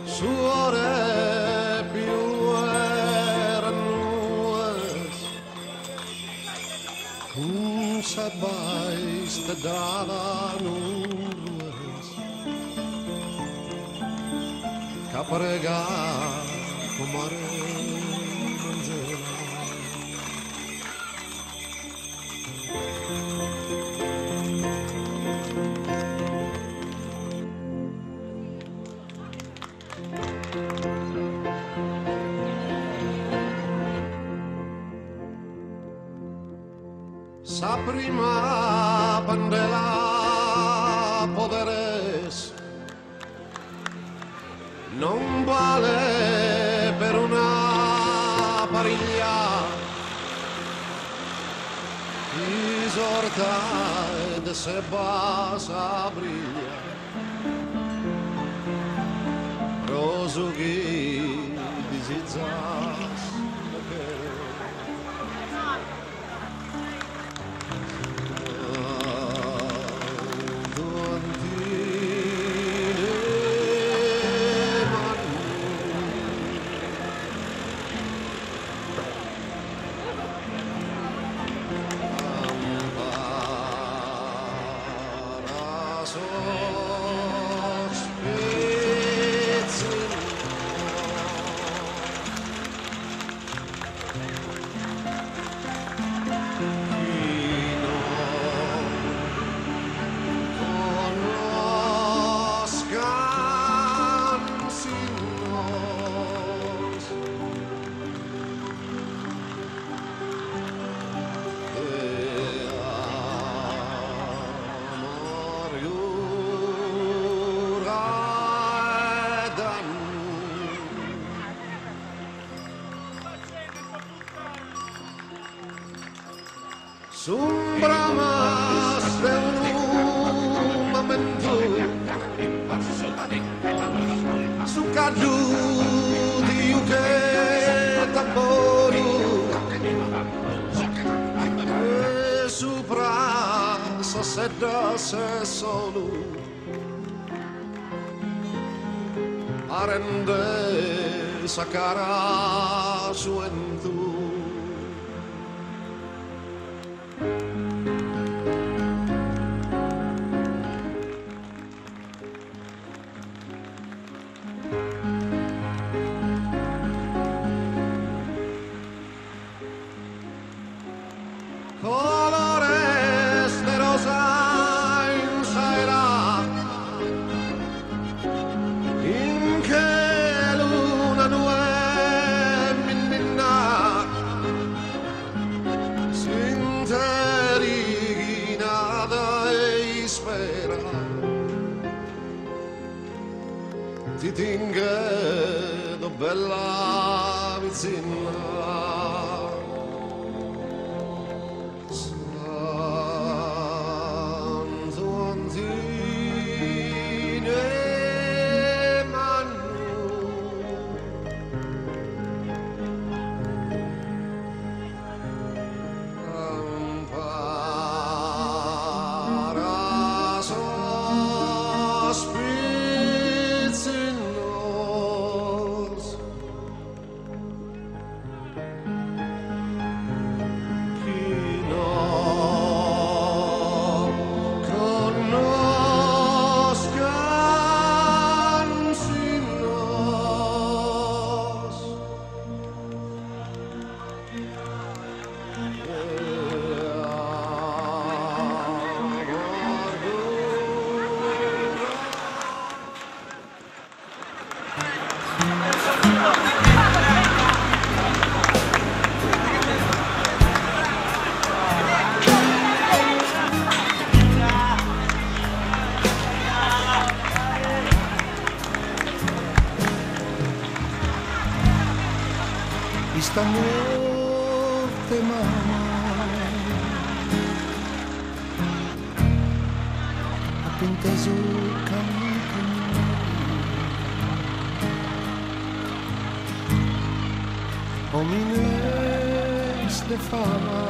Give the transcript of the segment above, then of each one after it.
suore più ernues cum sabbaiste dalla nubes caprega comare manzela sa prima pandela poderes non vale per una pariglia isorta ed se basa briglia rosughi disizzas Sumbramas de un momento su cadu di uke tamboru e supra sa sedda se solo arende sa cara suentu colores de rosa in saera in che luna nue minna s'interighinada e spera ti tingedo bella vicina esta notte mai ho inteso canto o miles de fama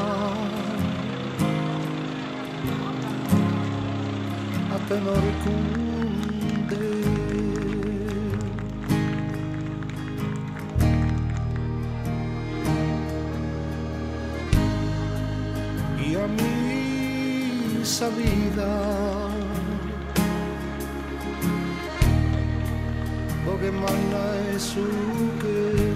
a tenor cunde che manna e su che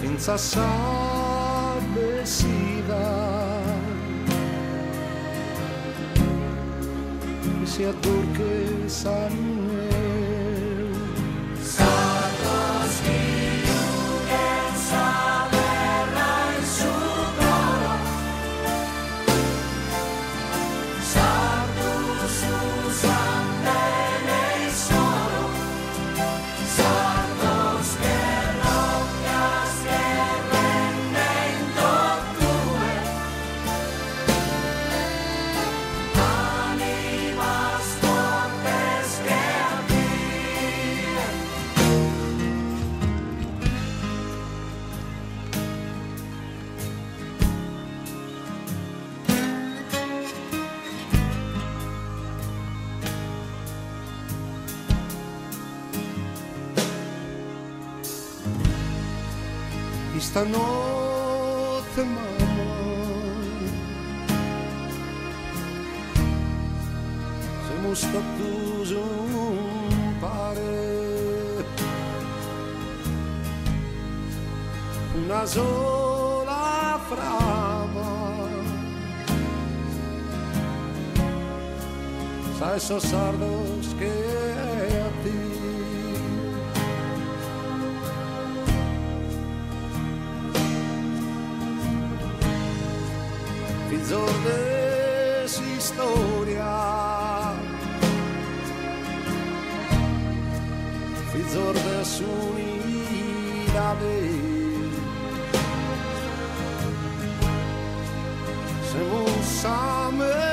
finza sabe si dà che si addurche sangue stanotte mamma siamo stati un pare una sola frama sai so sardos che a ti Fizzordes historia Fizzordes unidade Semos same